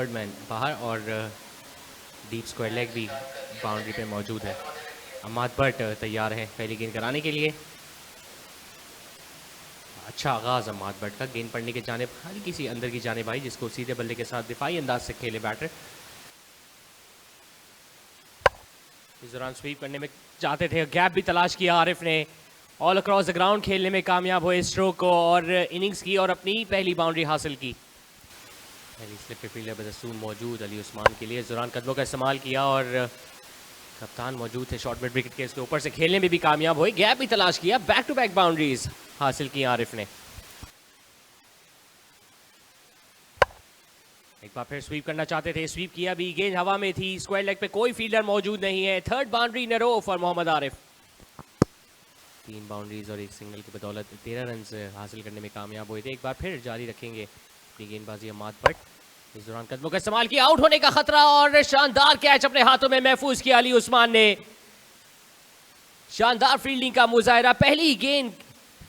Third man बाहर और deep square leg भी बाउंड्री पे मौजूद है। अम्माद भट्ट तैयार है पहली गेंद कराने के लिए। अच्छा आगाज अम्माद भट्ट का, गेंद पड़ने के जाने हल्की सी अंदर की जाने भाई, जिसको सीधे बल्ले के साथ दिफाई अंदाज से खेले बैटर। इस दौरान स्वीप करने में चाहते थे, गैप भी तलाश किया आरिफ ने, ऑल अक्रॉस द ग्राउंड खेलने में कामयाब हुए स्ट्रोक को और इनिंग्स की और अपनी पहली बाउंड्री हासिल की। पहली स्लिप पे फील्डर बदसून मौजूद अली उस्मान के लिए। इस दौरान कदमों का इस्तेमाल किया और कप्तान मौजूद थे शॉर्ट मिड विकेट के, इसके ऊपर से खेलने में भी कामयाब हुए, गैप भी तलाश किया, बैक टू बैक बाउंड्रीज हासिल की आरिफ ने। एक बार फिर स्वीप करना चाहते थे, स्वीप किया भी, गेंद हवा में थी, स्क्वायर लेग पे कोई फील्डर मौजूद नहीं है। Third boundary in a row for Mohammad Arif. 3 boundaries और 1 सिंगल की बदौलत 13 रन हासिल करने में कामयाब हुए थे। एक बार फिर जारी रखेंगे अपनी गेंदबाजी अम्माद भट्ट। इस दौरान कदमों का इस्तेमाल किया, आउट होने का खतरा और शानदार कैच अपने हाथों में महफूज किया अली उस्मान ने। शानदार फील्डिंग का मुजाहरा, पहली गेंद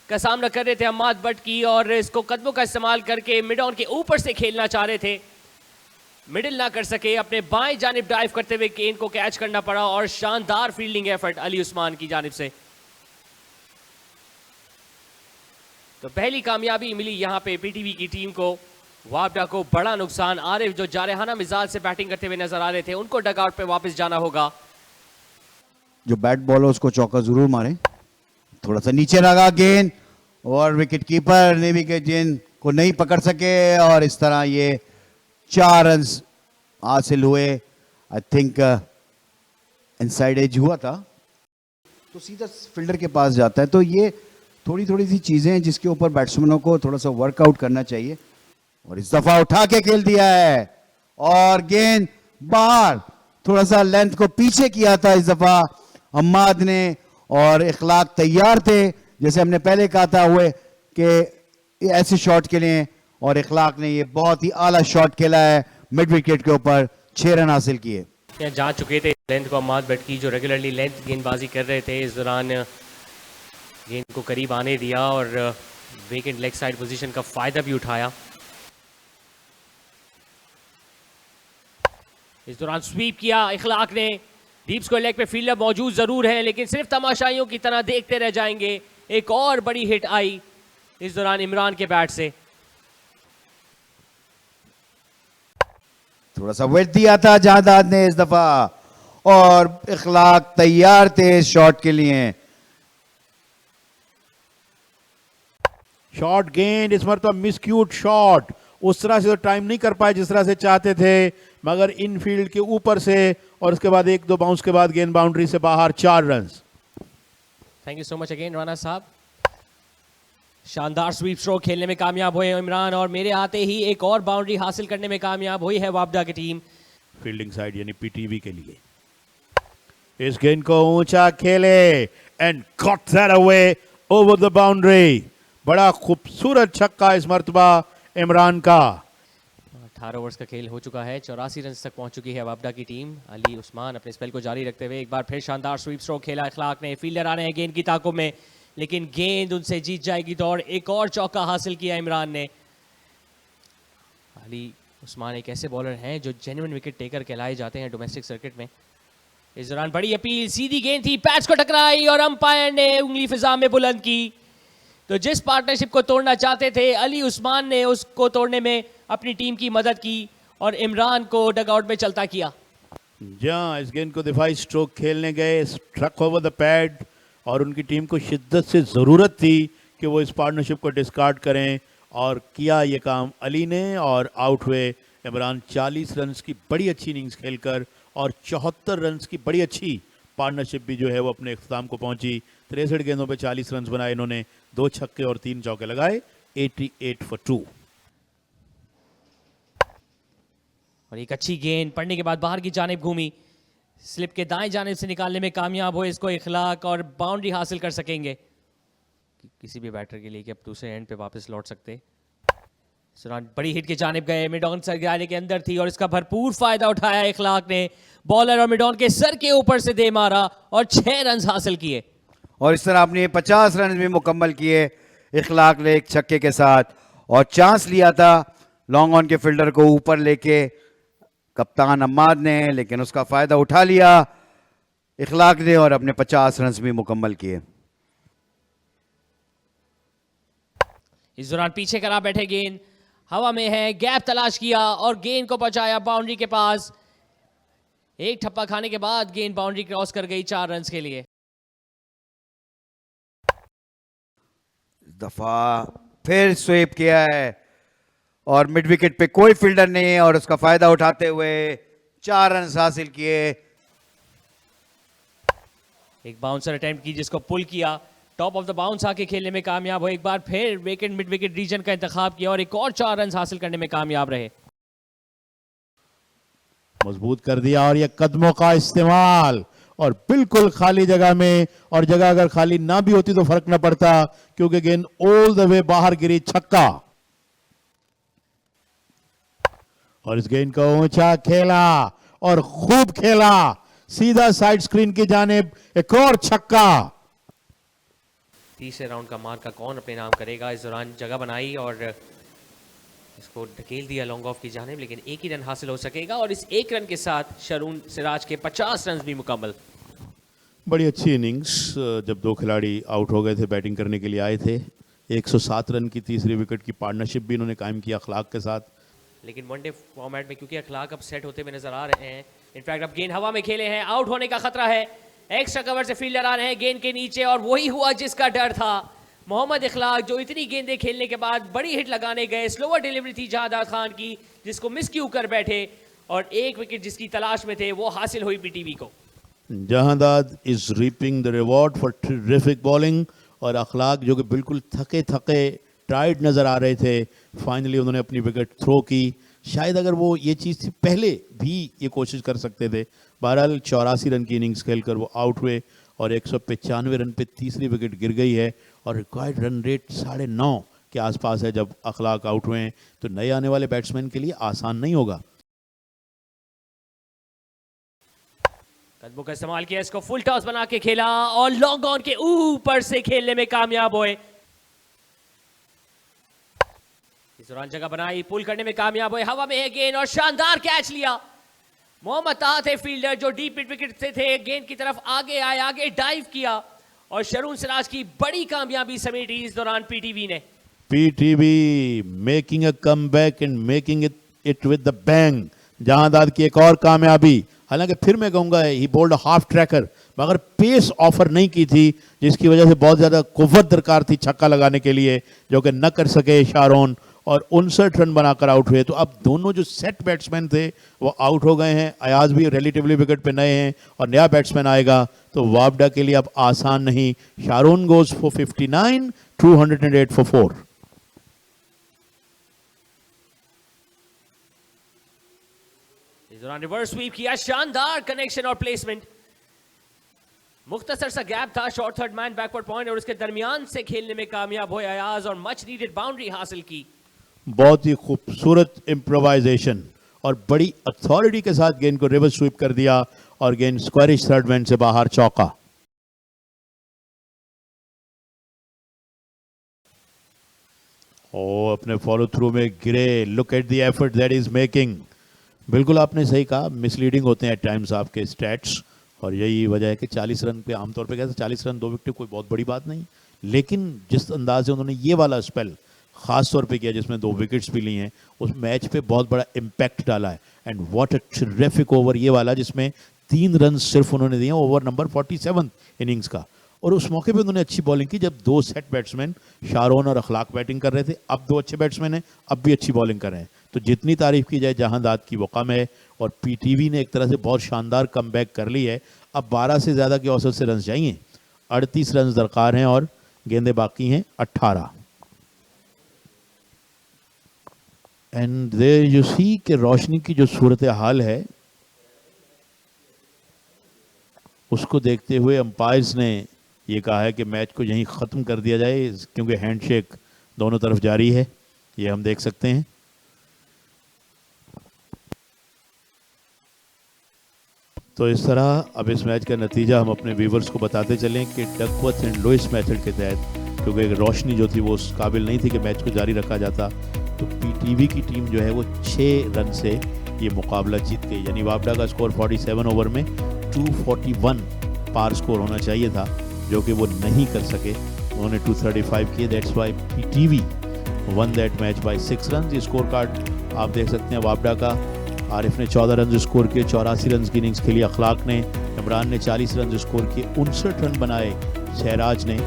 का सामना कर रहे थे अम्माद भट्ट की और इसको कदमों का इस्तेमाल करके मिड ऑन के ऊपर से खेलना चाह रहे थे, मिडिल ना कर सके, अपने बाएं जानिब डाइव करते हुए गेंद को कैच करना पड़ा और शानदार फील्डिंग एफर्ट अली उस्मान की जानिब से। तो पहली कामयाबी मिली यहां पे पीटीवी की टीम को। वापडा को बड़ा नुकसान, आरिफ जो जारहाना मिजाज से बैटिंग करते हुए नजर आ रहे थे, उनको डगआउट पे वापस जाना होगा। जो बैट बॉल है उसको चौका जरूर मारे। थोड़ा सा नीचे लगा गेंद और विकेट कीपर ने भी गेंद को नहीं पकड़ सके और इस तरह ये 4 रन हासिल हुए। आई थिंक इनसाइड एज हुआ था तो सीधा फील्डर के पास जाता है। तो ये थोड़ी सी चीजें हैं जिसके ऊपर बैट्समैनों को थोड़ा सा वर्कआउट करना चाहिए। और इस दफा उठा के खेल दिया है और गेंद बाहर, थोड़ा सा लेंथ को पीछे किया था इस दफा अम्माद ने और इखलाक तैयार थे, जैसे हमने पहले कहा था हुए कि ऐसे शॉट के लिए, और इखलाक ने ये बहुत ही आला शॉट खेला है मिड विकेट के ऊपर, 6 रन हासिल किए। जा चुके थे लेंथ को अम्माद भट्ट की, जो रेगुलरली लेंथ गेंदबाजी कर रहे थे। इस दौरान गेंद को करीब आने दिया और वेकेंट लेग साइड पोजीशन का फायदा भी उठाया। इस दौरान स्वीप किया इखलाक ने, डीप स्क्वायर लेग पे फील्डर मौजूद जरूर है लेकिन सिर्फ तमाशाइयों की तरह देखते रह जाएंगे। एक और बड़ी हिट आई इस दौरान इमरान के बैट से। थोड़ा सा वेट दिया था जायदाद ने इस दफा और इखलाक तैयार थे इस शॉट के लिए। शॉट गेंद, इस मरतबा मिसक्यूट शॉट, उस तरह से तो टाइम नहीं कर पाए जिस तरह से चाहते थे, मगर इन फील्ड के ऊपर से और उसके बाद 1-2 बाउंस के बाद गेंद बाउंड्री से बाहर, 4 run. Thank you so much again Rana साहब। शानदार स्वीप स्ट्रोक खेलने में कामयाब हुए इमरान और मेरे आते ही एक और बाउंड्री हासिल करने में कामयाब हुई है वापडा की टीम। फील्डिंग साइड यानी पीटीवी के लिए इस गेंद को ऊंचा खेले and got that away over the boundary. बड़ा खूबसूरत छक्का इस मरतबा इमरान का। 18 ओवर्स का खेल हो चुका है, 84 रन तक पहुंच चुकी है वापडा की टीम। अली उस्मान अपने स्पेल को जारी रखते हुए एक बार फिर शानदार स्वीप स्ट्रोक खेला इखलाक ने। फील्डर आ रहे हैं गेंद की ताकों में लेकिन गेंद उनसे जीत जाएगी दौड़। एक और चौका हासिल किया इमरान ने। अली उस्मान एक ऐसे बॉलर हैं जो जेन्युइन विकेट टेकर कहलाए जाते हैं डोमेस्टिक सर्किट में। इस दौरान बड़ी अपील, सीधी गेंद थी, पैच को टकराई और अंपायर ने उंगली फिजा में बुलंद की। तो जिस पार्टनरशिप को तोड़ना चाहते थे अली उस्मान ने उसको तोड़ने में अपनी टीम की मदद की और इमरान को डगआउट में चलता किया। जहां इस गेंद को दिफाई स्ट्रोक खेलने गए, स्ट्रक ओवर द पैड और उनकी टीम को शिद्दत से ज़रूरत थी कि वो इस पार्टनरशिप को डिस्कार्ड करें और किया ये काम अली ने और आउट हुए इमरान। 40 रन की बड़ी अच्छी इनिंग्स खेलकर और 74 रन की बड़ी अच्छी पार्टनरशिप भी जो है वो अपने इख्तिताम को पहुंची। 63 गेंदों पे 40 रन बनाए इन्होंने, 2 छक्के और 3 चौके लगाए, 88 for 2। और एक अच्छी गेंद पड़ने के बाद बाहर की जानिब घूमी, स्लिप के दाएं जानिब से निकालने में कामयाब हुए इसको इखलाक और बाउंड्री हासिल कर सकेंगे किसी भी बैटर के लिए कि अब दूसरे एंड पे वापस लौट सकते। बड़ी हिट की जानिब गए, मिड ऑन सर गिराने के अंदर थी और इसका भरपूर फायदा उठाया इखलाक ने। बॉलर और मिड ऑन के सर के ऊपर से दे मारा और 6 रन हासिल किए। और इस तरह आपने 50 रन भी मुकम्मल किए इखलाक ने एक छक्के के साथ और चांस लिया था लॉन्ग ऑन के फील्डर को ऊपर लेके कप्तान अम्माद ने, लेकिन उसका फायदा उठा लिया इखलाक ने और अपने 50 रन भी मुकम्मल किए। इस दौरान पीछे करा बैठे गेंद हवा में है, गैप तलाश किया और गेंद को पहुंचाया बाउंड्री के पास। एक ठप्पा खाने के बाद गेंद बाउंड्री क्रॉस कर गई 4 रन के लिए। दफा फिर स्वीप किया है और मिड विकेट पे कोई फील्डर नहीं है और उसका फायदा उठाते हुए 4 रन हासिल किए। एक बाउंसर अटेम्प्ट की जिसको पुल किया, टॉप ऑफ द बाउंस आके खेलने में कामयाब हो। एक बार फिर विकेट मिड विकेट रीजन का इंतखाब किया और एक और 4 रन हासिल करने में कामयाब रहे। मजबूत कर दिया और ये कदमों का इस्तेमाल और बिल्कुल खाली जगह में, और जगह अगर खाली ना भी होती तो फर्क ना पड़ता क्योंकि गेंद ऑल द वे बाहर गिरी, छक्का। और इस गेंद को ऊंचा खेला और खूब खेला, सीधा साइड स्क्रीन की जानिब, एक और छक्का। तीसरे राउंड का मार्का कौन अपने नाम करेगा। इस दौरान जगह बनाई और इसको ढकेल दिया लॉन्ग ऑफ की जानिब, लेकिन एक ही रन हासिल हो सकेगा और इस एक रन के साथ शरून सिराज के 50 रन भी मुकम्मल। बड़ी अच्छी इनिंग्स, जब 2 खिलाड़ी आउट हो गए थे, बैटिंग करने के लिए आए थे। 107 रन की तीसरी विकेट की पार्टनरशिप भी इन्होंने कायम किया अखलाक के साथ। लेकिन वनडे फॉर्मेट में क्योंकि अखलाक अब सेट होते हुए नजर आ रहे हैं, इनफैक्ट अब गेंद हवा में खेले हैं, आउट होने का खतरा है। एक्स्ट्रा कवर से फील्डर आ रहे हैं गेंद के नीचे और वही हुआ जिसका डर था। मोहम्मद इखलाक जो इतनी गेंदें खेलने के बाद बड़ी हिट लगाने गए, स्लोअर डिलीवरी थी जहांदाद खान की जिसको मिस क्यू कर बैठे और एक विकेट जिसकी तलाश में थे वो हासिल हुई पीटीवी को। Jahandad is reaping the reward for terrific bowling, और अखलाक जो कि बिल्कुल थके थके टाइट नजर आ रहे थे, फाइनली उन्होंने अपनी विकेट थ्रो की। शायद अगर वो ये चीज़ थी पहले भी ये कोशिश कर सकते थे। बहरहाल 84 रन की इनिंग्स खेलकर वो आउट हुए और 195 रन पे तीसरी विकेट गिर गई है और रिक्वायर्ड रन रेट 9.5 के आसपास है जब अखलाक आउट हुए हैं, तो नए आने वाले बैट्समैन के लिए आसान नहीं होगा। कदमों का इस्तेमाल किया, इसको फुल टॉस बना के खेला और लॉन्ग ऑन के ऊपर से खेलने में कामयाब हुए। इस दौरान जगह बनाई, पुल करने में कामयाब हुए, हवा में है गेंद और शानदार कैच लिया। मोहम्मद ताहा थे फील्डर जो डीप मिड विकेट से थे, गेंद की तरफ आगे आए, आगे डाइव किया और शरून सिराज की बड़ी कामयाबी समेटी इस दौरान पीटीवी ने। PTV making a comeback and making it with the bang. Jahandad की एक और कामयाबी, हालांकि फिर मैं कहूंगा ही बोल्ड हाफ ट्रैकर, मगर पेस ऑफर नहीं की थी जिसकी वजह से बहुत ज्यादा कुव्वत दरकार थी छक्का लगाने के लिए, जो कि न कर सके शारोन, और 59 रन बनाकर आउट हुए। तो अब दोनों जो सेट बैट्समैन थे वो आउट हो गए हैं। अयाज भी रिलेटिवली विकेट पे नए हैं और नया बैट्समैन आएगा, तो वापडा के लिए अब आसान नहीं। Sharone goes for 59, 208 for 4। इस दौरान रिवर्स स्वीप किया, शानदार कनेक्शन और प्लेसमेंट। मुख्तसर सा गैप था, short third man backward point और उसके दरमियान से खेलने में कामयाब हुए अयाज और मच नीडेड बाउंड्री हासिल की। बहुत ही खूबसूरत इम्प्रोवाइजेशन और बड़ी अथॉरिटी के साथ गेंद को रिवर्स स्वीप कर दिया और गेंद स्क्वायरिश थर्ड मैन से बाहर, चौका। ओ अपने फॉलो थ्रू में गिरे, look at the effort that is making. बिल्कुल आपने सही कहा, मिसलीडिंग होते हैं एट टाइम्स आपके स्टैट्स, और यही वजह है कि 40 रन पे आमतौर पे कहते हैं 40 रन 2 विकेट कोई बहुत बड़ी बात नहीं, लेकिन जिस अंदाज से उन्होंने ये वाला स्पेल खास तौर पे किया जिसमें 2 विकेट्स भी ली हैं, उस मैच पे बहुत बड़ा इम्पैक्ट डाला है। And what a terrific over ये वाला जिसमें 3 रन सिर्फ उन्होंने दिए, ओवर नंबर 47 इनिंग्स का, और उस मौके पे उन्होंने अच्छी बॉलिंग की जब 2 सेट बैट्समैन शारोन और अखलाक बैटिंग कर रहे थे। अब 2 अच्छे बैट्समैन हैं, अब भी अच्छी बॉलिंग कर रहे हैं, तो जितनी तारीफ की जाए जहांदाद की वो कम है। और पीटीवी ने एक तरह से बहुत शानदार कमबैक कर ली है। अब 12 से ज़्यादा की औसत से रन चाहिए, 38 रन दरकार हैं और गेंदें बाकी हैं 18। एंड देयर यू सी कि रोशनी की जो सूरत हाल है उसको देखते हुए अंपायर्स ने ये कहा है कि मैच को यहीं ख़त्म कर दिया जाए, क्योंकि हैंडशेक दोनों तरफ जारी है, ये हम देख सकते हैं। तो इस तरह अब इस मैच का नतीजा हम अपने व्यूवर्स को बताते चलें कि डकवर्थ एंड लुइस मेथड के तहत, क्योंकि रोशनी जो थी वो उस काबिल नहीं थी कि मैच को जारी रखा जाता, तो पीटीवी की टीम जो है वो 6 रन से ये मुकाबला जीत गई। यानी वापडा का स्कोर 47 ओवर में 241 पार स्कोर होना चाहिए था, जो कि वो नहीं कर सके। उन्होंने 235 किए। That's why PTV one that match by 6 run. ये स्कोर कार्ड आप देख सकते हैं वापडा का। आरिफ ने 14 रन स्कोर किए, 84 रन की इनिंग्स खेली अखलाक ने। इमरान ने 40 रन स्कोर किए, 59 रन बनाए शहराज ने,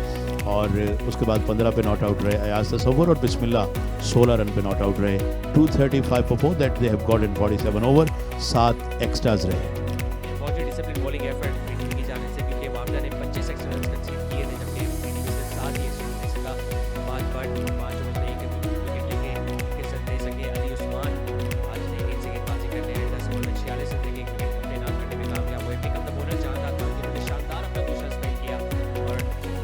और उसके बाद 15 पे नॉट आउट रहे अयाज तसव्वुर, और बिस्मिल्लाह 16 रन पे नॉट आउट रहे। 235 for 4 that they have got in 47 over. 7 extras रहे। बहुत ही डिसिप्लिन बॉलिंग एफर्ट पीटीवी की जाने से, क्योंकि वापडा ने 25 एक्स्ट्रा रन कंसीड किए थे, जबकि पीटीवी से 7 ही एक्स्ट्रा सका। 5 ओवर में 1 विकेट लेके किस्मत दे सके अली उस्मान। आज ने 1 से गेंदबाजी करने 10 ओवर में 46 रन देके 1 विकेट अपने नाम करने में कामयाब हुए। पिकअप द बोनर चाहता था, उन्होंने शानदार अपना दूसरा स्पेल किया और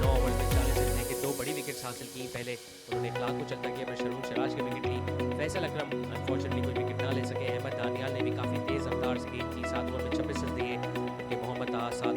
9 ओवर में 40 रन देके 2 बड़ी विकेट्स हासिल की। पहले उन्होंने इखलाक को चलता किया, फिर शरून सिराज की विकेट ली। फैसल अकरम अनफॉर्चुनेटली कोई विकेट ना ले सके। अहमद दानियाल ने भी काफ़ी तेज़ रफ्तार से गेंद की, 7 ओवर में 26 रन दिए, जबकि मोहम्मद ताहा 7